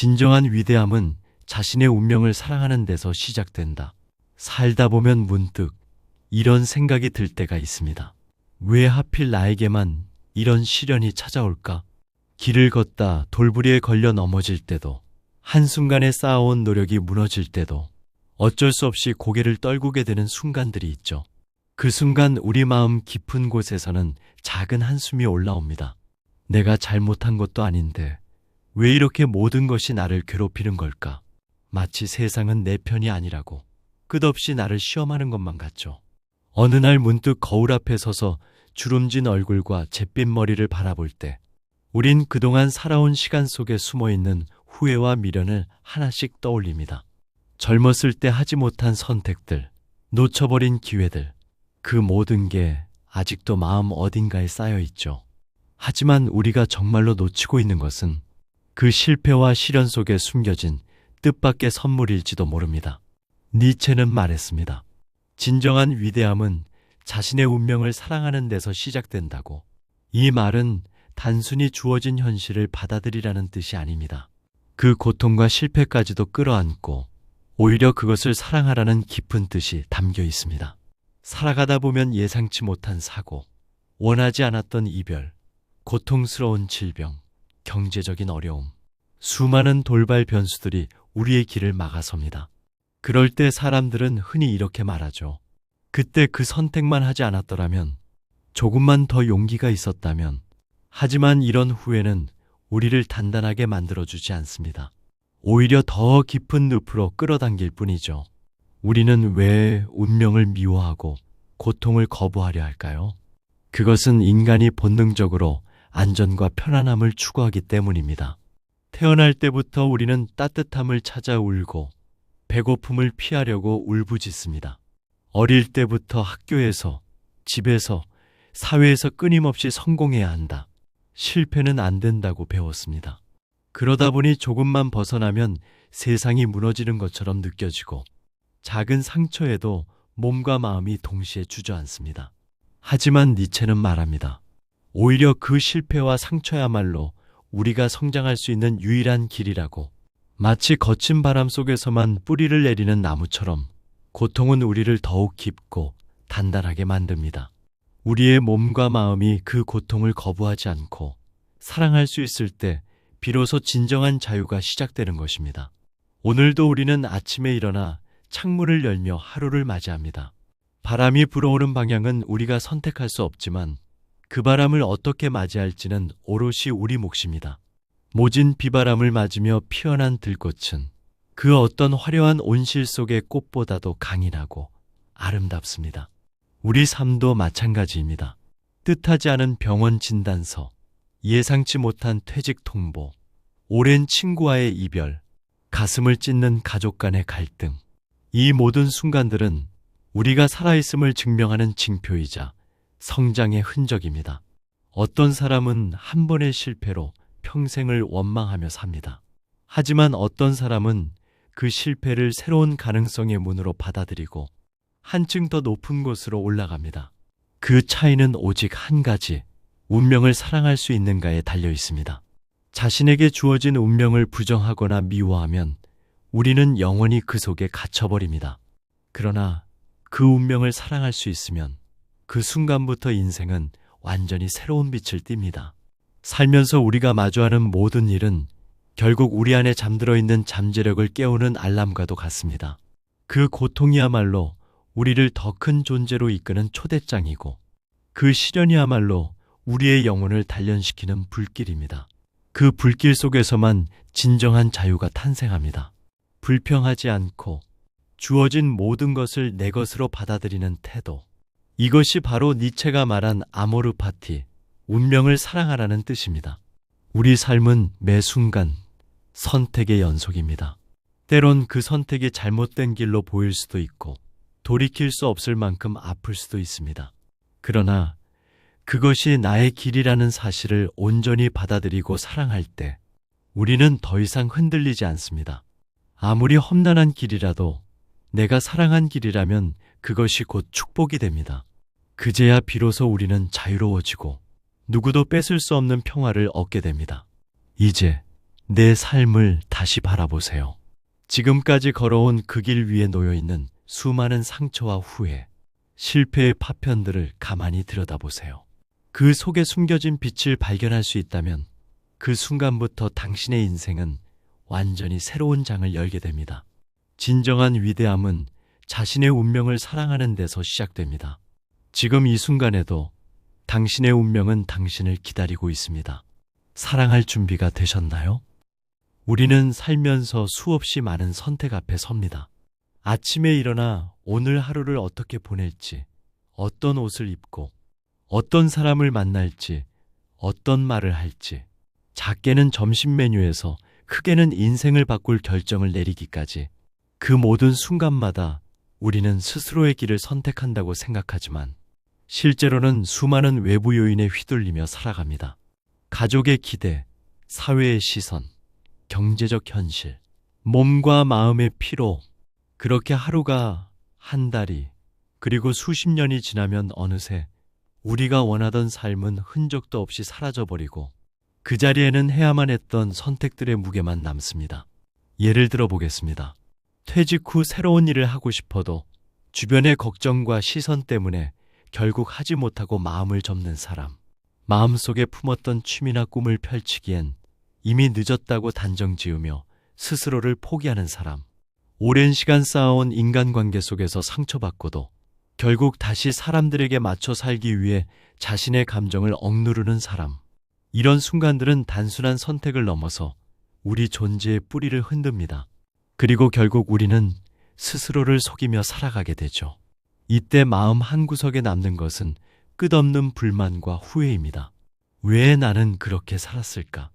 진정한 위대함은 자신의 운명을 사랑하는 데서 시작된다. 살다 보면 문득 이런 생각이 들 때가 있습니다. 왜 하필 나에게만 이런 시련이 찾아올까? 길을 걷다 돌부리에 걸려 넘어질 때도, 한순간에 쌓아온 노력이 무너질 때도 어쩔 수 없이 고개를 떨구게 되는 순간들이 있죠. 그 순간 우리 마음 깊은 곳에서는 작은 한숨이 올라옵니다. 내가 잘못한 것도 아닌데 왜 이렇게 모든 것이 나를 괴롭히는 걸까? 마치 세상은 내 편이 아니라고 끝없이 나를 시험하는 것만 같죠. 어느 날 문득 거울 앞에 서서 주름진 얼굴과 잿빛 머리를 바라볼 때 우린 그동안 살아온 시간 속에 숨어있는 후회와 미련을 하나씩 떠올립니다. 젊었을 때 하지 못한 선택들, 놓쳐버린 기회들, 그 모든 게 아직도 마음 어딘가에 쌓여있죠. 하지만 우리가 정말로 놓치고 있는 것은 그 실패와 시련 속에 숨겨진 뜻밖의 선물일지도 모릅니다. 니체는 말했습니다. 진정한 위대함은 자신의 운명을 사랑하는 데서 시작된다고. 이 말은 단순히 주어진 현실을 받아들이라는 뜻이 아닙니다. 그 고통과 실패까지도 끌어안고 오히려 그것을 사랑하라는 깊은 뜻이 담겨 있습니다. 살아가다 보면 예상치 못한 사고, 원하지 않았던 이별, 고통스러운 질병, 경제적인 어려움, 수많은 돌발 변수들이 우리의 길을 막아섭니다. 그럴 때 사람들은 흔히 이렇게 말하죠. 그때 그 선택만 하지 않았더라면, 조금만 더 용기가 있었다면. 하지만 이런 후회는 우리를 단단하게 만들어주지 않습니다. 오히려 더 깊은 늪으로 끌어당길 뿐이죠. 우리는 왜 운명을 미워하고 고통을 거부하려 할까요? 그것은 인간이 본능적으로 안전과 편안함을 추구하기 때문입니다. 태어날 때부터 우리는 따뜻함을 찾아 울고 배고픔을 피하려고 울부짖습니다. 어릴 때부터 학교에서, 집에서, 사회에서 끊임없이 성공해야 한다. 실패는 안 된다고 배웠습니다. 그러다 보니 조금만 벗어나면 세상이 무너지는 것처럼 느껴지고 작은 상처에도 몸과 마음이 동시에 주저앉습니다. 하지만 니체는 말합니다. 오히려 그 실패와 상처야말로 우리가 성장할 수 있는 유일한 길이라고. 마치 거친 바람 속에서만 뿌리를 내리는 나무처럼 고통은 우리를 더욱 깊고 단단하게 만듭니다. 우리의 몸과 마음이 그 고통을 거부하지 않고 사랑할 수 있을 때 비로소 진정한 자유가 시작되는 것입니다. 오늘도 우리는 아침에 일어나 창문을 열며 하루를 맞이합니다. 바람이 불어오는 방향은 우리가 선택할 수 없지만 그 바람을 어떻게 맞이할지는 오롯이 우리 몫입니다. 모진 비바람을 맞으며 피어난 들꽃은 그 어떤 화려한 온실 속의 꽃보다도 강인하고 아름답습니다. 우리 삶도 마찬가지입니다. 뜻하지 않은 병원 진단서, 예상치 못한 퇴직 통보, 오랜 친구와의 이별, 가슴을 찢는 가족 간의 갈등. 이 모든 순간들은 우리가 살아있음을 증명하는 징표이자 성장의 흔적입니다. 어떤 사람은 한 번의 실패로 평생을 원망하며 삽니다. 하지만 어떤 사람은 그 실패를 새로운 가능성의 문으로 받아들이고 한층 더 높은 곳으로 올라갑니다. 그 차이는 오직 한 가지, 운명을 사랑할 수 있는가에 달려 있습니다. 자신에게 주어진 운명을 부정하거나 미워하면 우리는 영원히 그 속에 갇혀버립니다. 그러나 그 운명을 사랑할 수 있으면 그 순간부터 인생은 완전히 새로운 빛을 띱니다. 살면서 우리가 마주하는 모든 일은 결국 우리 안에 잠들어 있는 잠재력을 깨우는 알람과도 같습니다. 그 고통이야말로 우리를 더 큰 존재로 이끄는 초대장이고 그 시련이야말로 우리의 영혼을 단련시키는 불길입니다. 그 불길 속에서만 진정한 자유가 탄생합니다. 불평하지 않고 주어진 모든 것을 내 것으로 받아들이는 태도. 이것이 바로 니체가 말한 아모르 파티, 운명을 사랑하라는 뜻입니다. 우리 삶은 매 순간 선택의 연속입니다. 때론 그 선택이 잘못된 길로 보일 수도 있고 돌이킬 수 없을 만큼 아플 수도 있습니다. 그러나 그것이 나의 길이라는 사실을 온전히 받아들이고 사랑할 때 우리는 더 이상 흔들리지 않습니다. 아무리 험난한 길이라도 내가 사랑한 길이라면 그것이 곧 축복이 됩니다. 그제야 비로소 우리는 자유로워지고 누구도 뺏을 수 없는 평화를 얻게 됩니다. 이제 내 삶을 다시 바라보세요. 지금까지 걸어온 그 길 위에 놓여 있는 수많은 상처와 후회, 실패의 파편들을 가만히 들여다보세요. 그 속에 숨겨진 빛을 발견할 수 있다면 그 순간부터 당신의 인생은 완전히 새로운 장을 열게 됩니다. 진정한 위대함은 자신의 운명을 사랑하는 데서 시작됩니다. 지금 이 순간에도 당신의 운명은 당신을 기다리고 있습니다. 사랑할 준비가 되셨나요? 우리는 살면서 수없이 많은 선택 앞에 섭니다. 아침에 일어나 오늘 하루를 어떻게 보낼지, 어떤 옷을 입고, 어떤 사람을 만날지, 어떤 말을 할지, 작게는 점심 메뉴에서 크게는 인생을 바꿀 결정을 내리기까지 그 모든 순간마다 우리는 스스로의 길을 선택한다고 생각하지만 실제로는 수많은 외부 요인에 휘둘리며 살아갑니다. 가족의 기대, 사회의 시선, 경제적 현실, 몸과 마음의 피로, 그렇게 하루가 한 달이 그리고 수십 년이 지나면 어느새 우리가 원하던 삶은 흔적도 없이 사라져버리고 그 자리에는 해야만 했던 선택들의 무게만 남습니다. 예를 들어 보겠습니다. 퇴직 후 새로운 일을 하고 싶어도 주변의 걱정과 시선 때문에 결국 하지 못하고 마음을 접는 사람. 마음속에 품었던 취미나 꿈을 펼치기엔 이미 늦었다고 단정 지으며 스스로를 포기하는 사람. 오랜 시간 쌓아온 인간관계 속에서 상처받고도 결국 다시 사람들에게 맞춰 살기 위해 자신의 감정을 억누르는 사람. 이런 순간들은 단순한 선택을 넘어서 우리 존재의 뿌리를 흔듭니다. 그리고 결국 우리는 스스로를 속이며 살아가게 되죠. 이때 마음 한구석에 남는 것은 끝없는 불만과 후회입니다. 왜 나는 그렇게 살았을까?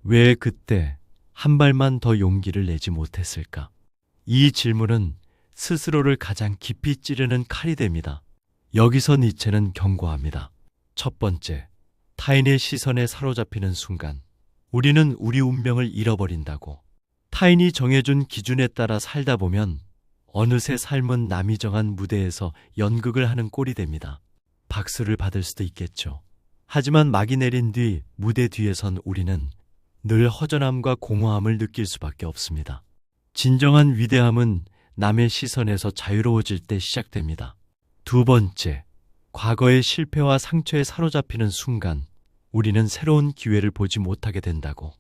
왜 그때 한 발만 더 용기를 내지 못했을까? 이 질문은 스스로를 가장 깊이 찌르는 칼이 됩니다. 여기서 니체는 경고합니다. 첫 번째, 타인의 시선에 사로잡히는 순간 우리는 우리 운명을 잃어버린다고. 타인이 정해준 기준에 따라 살다 보면 어느새 삶은 남이 정한 무대에서 연극을 하는 꼴이 됩니다. 박수를 받을 수도 있겠죠. 하지만 막이 내린 뒤 무대 뒤에 선 우리는 늘 허전함과 공허함을 느낄 수밖에 없습니다. 진정한 위대함은 남의 시선에서 자유로워질 때 시작됩니다. 두 번째, 과거의 실패와 상처에 사로잡히는 순간 우리는 새로운 기회를 보지 못하게 된다고.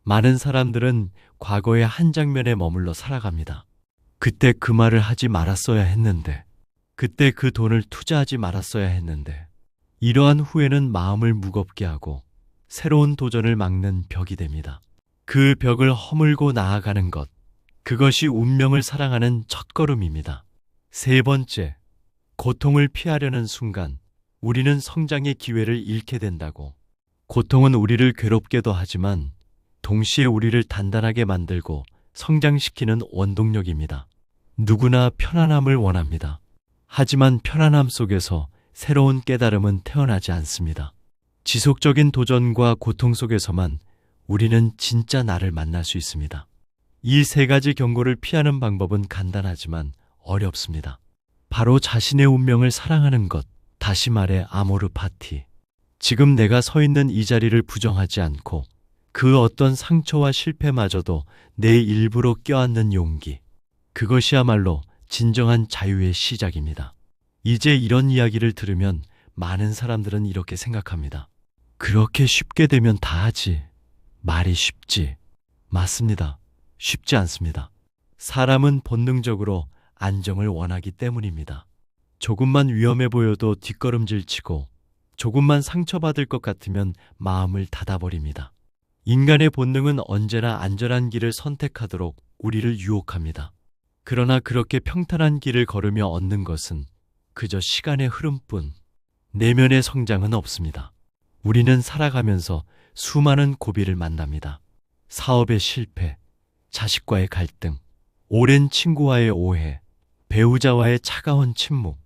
많은 사람들은 과거의 한 장면에 머물러 살아갑니다. 그때 그 말을 하지 말았어야 했는데, 그때 그 돈을 투자하지 말았어야 했는데, 이러한 후회는 마음을 무겁게 하고 새로운 도전을 막는 벽이 됩니다. 그 벽을 허물고 나아가는 것, 그것이 운명을 사랑하는 첫걸음입니다. 세 번째, 고통을 피하려는 순간 우리는 성장의 기회를 잃게 된다고. 고통은 우리를 괴롭게도 하지만 동시에 우리를 단단하게 만들고 성장시키는 원동력입니다. 누구나 편안함을 원합니다. 하지만 편안함 속에서 새로운 깨달음은 태어나지 않습니다. 지속적인 도전과 고통 속에서만 우리는 진짜 나를 만날 수 있습니다. 이 세 가지 경고를 피하는 방법은 간단하지만 어렵습니다. 바로 자신의 운명을 사랑하는 것, 다시 말해 아모르 파티. 지금 내가 서 있는 이 자리를 부정하지 않고 그 어떤 상처와 실패마저도 내 일부로 껴안는 용기. 그것이야말로 진정한 자유의 시작입니다. 이제 이런 이야기를 들으면 많은 사람들은 이렇게 생각합니다. 그렇게 쉽게 되면 다 하지. 말이 쉽지. 맞습니다. 쉽지 않습니다. 사람은 본능적으로 안정을 원하기 때문입니다. 조금만 위험해 보여도 뒷걸음질 치고 조금만 상처받을 것 같으면 마음을 닫아버립니다. 인간의 본능은 언제나 안전한 길을 선택하도록 우리를 유혹합니다. 그러나 그렇게 평탄한 길을 걸으며 얻는 것은 그저 시간의 흐름뿐, 내면의 성장은 없습니다. 우리는 살아가면서 수많은 고비를 만납니다. 사업의 실패, 자식과의 갈등, 오랜 친구와의 오해, 배우자와의 차가운 침묵,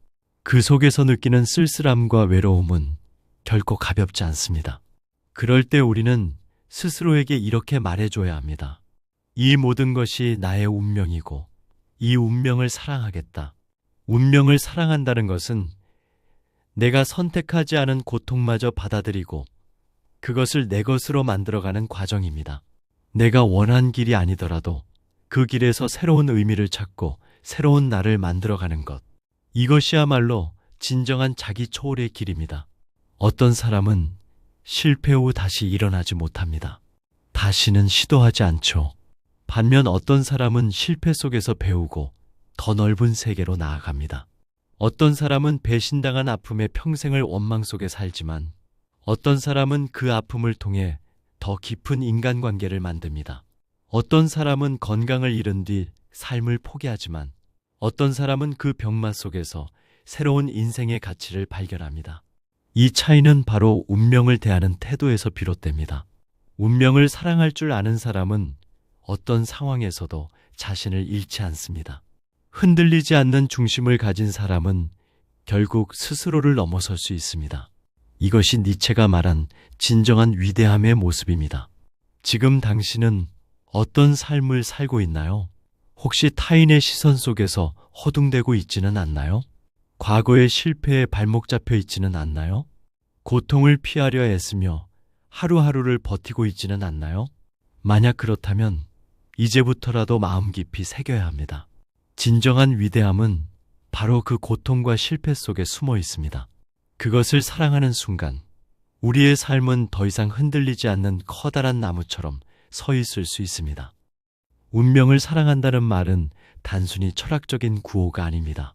그 속에서 느끼는 쓸쓸함과 외로움은 결코 가볍지 않습니다. 그럴 때 우리는 스스로에게 이렇게 말해줘야 합니다. 이 모든 것이 나의 운명이고 이 운명을 사랑하겠다. 운명을 사랑한다는 것은 내가 선택하지 않은 고통마저 받아들이고 그것을 내 것으로 만들어가는 과정입니다. 내가 원한 길이 아니더라도 그 길에서 새로운 의미를 찾고 새로운 나를 만들어가는 것. 이것이야말로 진정한 자기 초월의 길입니다. 어떤 사람은 실패 후 다시 일어나지 못합니다. 다시는 시도하지 않죠. 반면 어떤 사람은 실패 속에서 배우고 더 넓은 세계로 나아갑니다. 어떤 사람은 배신당한 아픔에 평생을 원망 속에 살지만 어떤 사람은 그 아픔을 통해 더 깊은 인간관계를 만듭니다. 어떤 사람은 건강을 잃은 뒤 삶을 포기하지만 어떤 사람은 그 병마 속에서 새로운 인생의 가치를 발견합니다. 이 차이는 바로 운명을 대하는 태도에서 비롯됩니다. 운명을 사랑할 줄 아는 사람은 어떤 상황에서도 자신을 잃지 않습니다. 흔들리지 않는 중심을 가진 사람은 결국 스스로를 넘어설 수 있습니다. 이것이 니체가 말한 진정한 위대함의 모습입니다. 지금 당신은 어떤 삶을 살고 있나요? 혹시 타인의 시선 속에서 허둥대고 있지는 않나요? 과거의 실패에 발목 잡혀 있지는 않나요? 고통을 피하려 애쓰며 하루하루를 버티고 있지는 않나요? 만약 그렇다면 이제부터라도 마음 깊이 새겨야 합니다. 진정한 위대함은 바로 그 고통과 실패 속에 숨어 있습니다. 그것을 사랑하는 순간 우리의 삶은 더 이상 흔들리지 않는 커다란 나무처럼 서 있을 수 있습니다. 운명을 사랑한다는 말은 단순히 철학적인 구호가 아닙니다.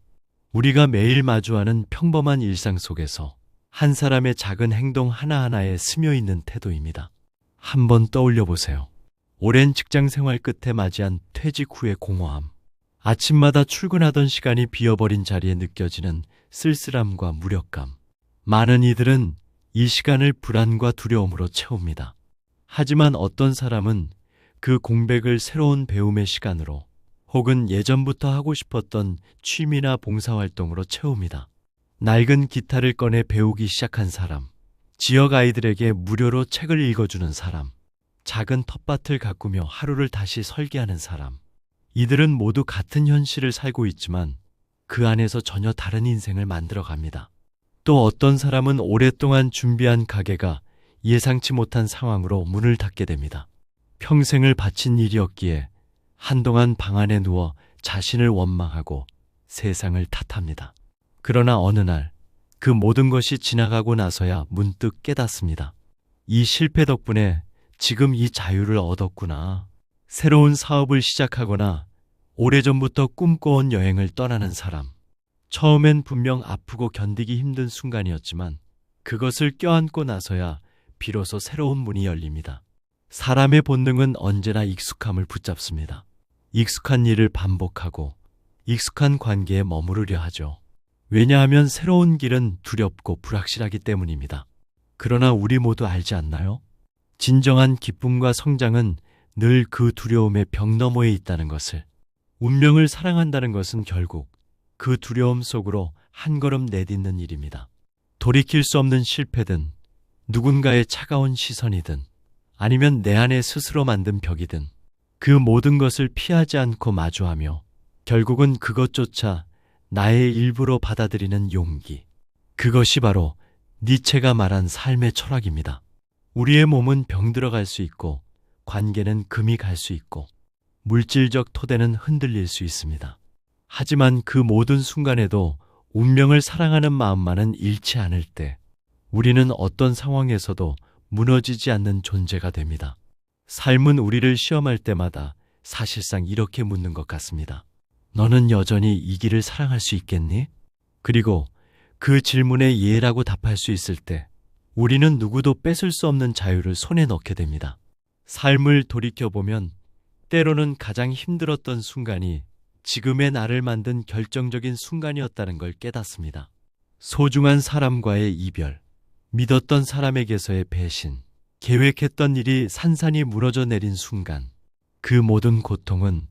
우리가 매일 마주하는 평범한 일상 속에서 한 사람의 작은 행동 하나하나에 스며 있는 태도입니다. 한번 떠올려 보세요. 오랜 직장 생활 끝에 맞이한 퇴직 후의 공허함. 아침마다 출근하던 시간이 비어버린 자리에 느껴지는 쓸쓸함과 무력감. 많은 이들은 이 시간을 불안과 두려움으로 채웁니다. 하지만 어떤 사람은 그 공백을 새로운 배움의 시간으로 혹은 예전부터 하고 싶었던 취미나 봉사활동으로 채웁니다. 낡은 기타를 꺼내 배우기 시작한 사람, 지역 아이들에게 무료로 책을 읽어주는 사람, 작은 텃밭을 가꾸며 하루를 다시 설계하는 사람. 이들은 모두 같은 현실을 살고 있지만 그 안에서 전혀 다른 인생을 만들어갑니다. 또 어떤 사람은 오랫동안 준비한 가게가 예상치 못한 상황으로 문을 닫게 됩니다. 평생을 바친 일이었기에 한동안 방 안에 누워 자신을 원망하고 세상을 탓합니다. 그러나 어느 날 그 모든 것이 지나가고 나서야 문득 깨닫습니다. 이 실패 덕분에 지금 이 자유를 얻었구나. 새로운 사업을 시작하거나 오래전부터 꿈꿔온 여행을 떠나는 사람. 처음엔 분명 아프고 견디기 힘든 순간이었지만 그것을 껴안고 나서야 비로소 새로운 문이 열립니다. 사람의 본능은 언제나 익숙함을 붙잡습니다. 익숙한 일을 반복하고 익숙한 관계에 머무르려 하죠. 왜냐하면 새로운 길은 두렵고 불확실하기 때문입니다. 그러나 우리 모두 알지 않나요? 진정한 기쁨과 성장은 늘 그 두려움의 벽 너머에 있다는 것을. 운명을 사랑한다는 것은 결국 그 두려움 속으로 한 걸음 내딛는 일입니다. 돌이킬 수 없는 실패든 누군가의 차가운 시선이든 아니면 내 안에 스스로 만든 벽이든 그 모든 것을 피하지 않고 마주하며 결국은 그것조차 나의 일부로 받아들이는 용기. 그것이 바로 니체가 말한 삶의 철학입니다. 우리의 몸은 병들어갈 수 있고 관계는 금이 갈 수 있고 물질적 토대는 흔들릴 수 있습니다. 하지만 그 모든 순간에도 운명을 사랑하는 마음만은 잃지 않을 때 우리는 어떤 상황에서도 무너지지 않는 존재가 됩니다. 삶은 우리를 시험할 때마다 사실상 이렇게 묻는 것 같습니다. 너는 여전히 이 길을 사랑할 수 있겠니? 그리고 그 질문에 예라고 답할 수 있을 때 우리는 누구도 뺏을 수 없는 자유를 손에 넣게 됩니다. 삶을 돌이켜보면 때로는 가장 힘들었던 순간이 지금의 나를 만든 결정적인 순간이었다는 걸 깨닫습니다. 소중한 사람과의 이별, 믿었던 사람에게서의 배신, 계획했던 일이 산산이 무너져 내린 순간, 그 모든 고통은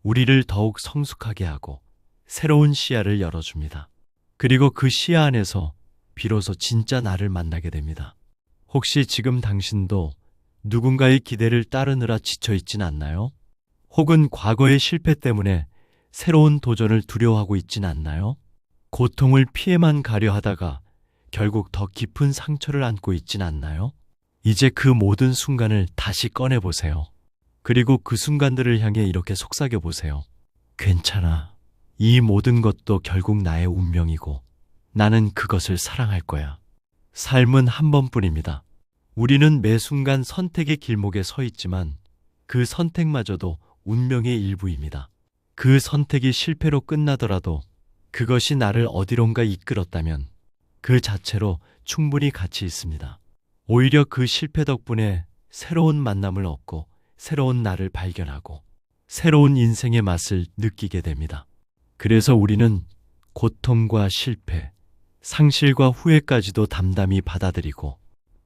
우리를 더욱 성숙하게 하고 새로운 시야를 열어줍니다. 그리고 그 시야 안에서 비로소 진짜 나를 만나게 됩니다. 혹시 지금 당신도 누군가의 기대를 따르느라 지쳐있진 않나요? 혹은 과거의 실패 때문에 새로운 도전을 두려워하고 있진 않나요? 고통을 피해만 가려 하다가 결국 더 깊은 상처를 안고 있진 않나요? 이제 그 모든 순간을 다시 꺼내보세요. 그리고 그 순간들을 향해 이렇게 속삭여 보세요. 괜찮아. 이 모든 것도 결국 나의 운명이고 나는 그것을 사랑할 거야. 삶은 한 번뿐입니다. 우리는 매 순간 선택의 길목에 서 있지만 그 선택마저도 운명의 일부입니다. 그 선택이 실패로 끝나더라도 그것이 나를 어디론가 이끌었다면 그 자체로 충분히 가치 있습니다. 오히려 그 실패 덕분에 새로운 만남을 얻고 새로운 나를 발견하고 새로운 인생의 맛을 느끼게 됩니다. 그래서 우리는 고통과 실패, 상실과 후회까지도 담담히 받아들이고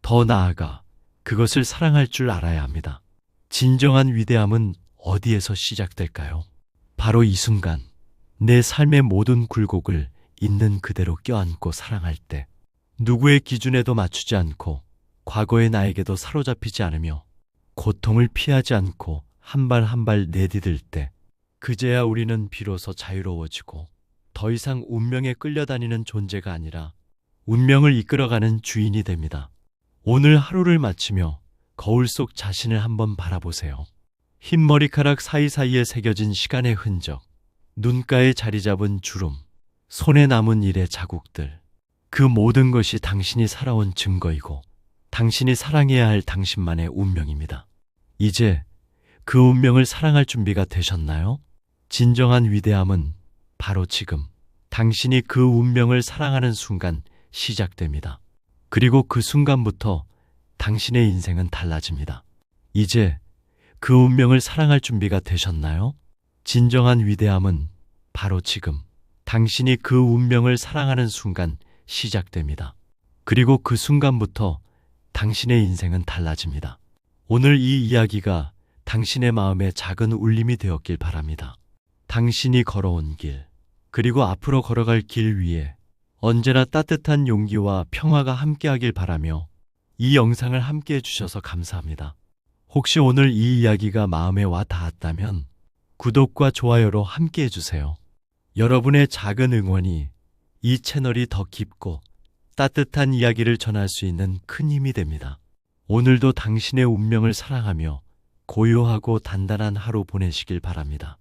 더 나아가 그것을 사랑할 줄 알아야 합니다. 진정한 위대함은 어디에서 시작될까요? 바로 이 순간 내 삶의 모든 굴곡을 있는 그대로 껴안고 사랑할 때, 누구의 기준에도 맞추지 않고 과거의 나에게도 사로잡히지 않으며 고통을 피하지 않고 한 발 한 발 내디딜 때, 그제야 우리는 비로소 자유로워지고 더 이상 운명에 끌려다니는 존재가 아니라 운명을 이끌어가는 주인이 됩니다. 오늘 하루를 마치며 거울 속 자신을 한번 바라보세요. 흰 머리카락 사이사이에 새겨진 시간의 흔적, 눈가에 자리 잡은 주름, 손에 남은 일의 자국들, 그 모든 것이 당신이 살아온 증거이고 당신이 사랑해야 할 당신만의 운명입니다. 이제 그 운명을 사랑할 준비가 되셨나요? 진정한 위대함은 바로 지금 당신이 그 운명을 사랑하는 순간 시작됩니다. 그리고 그 순간부터 당신의 인생은 달라집니다. 이제 그 운명을 사랑할 준비가 되셨나요? 진정한 위대함은 바로 지금 당신이 그 운명을 사랑하는 순간 시작됩니다. 그리고 그 순간부터 당신의 인생은 달라집니다. 오늘 이 이야기가 당신의 마음에 작은 울림이 되었길 바랍니다. 당신이 걸어온 길, 그리고 앞으로 걸어갈 길 위에 언제나 따뜻한 용기와 평화가 함께하길 바라며 이 영상을 함께해 주셔서 감사합니다. 혹시 오늘 이 이야기가 마음에 와 닿았다면 구독과 좋아요로 함께해 주세요. 여러분의 작은 응원이 이 채널이 더 깊고 따뜻한 이야기를 전할 수 있는 큰 힘이 됩니다. 오늘도 당신의 운명을 사랑하며 고요하고 단단한 하루 보내시길 바랍니다.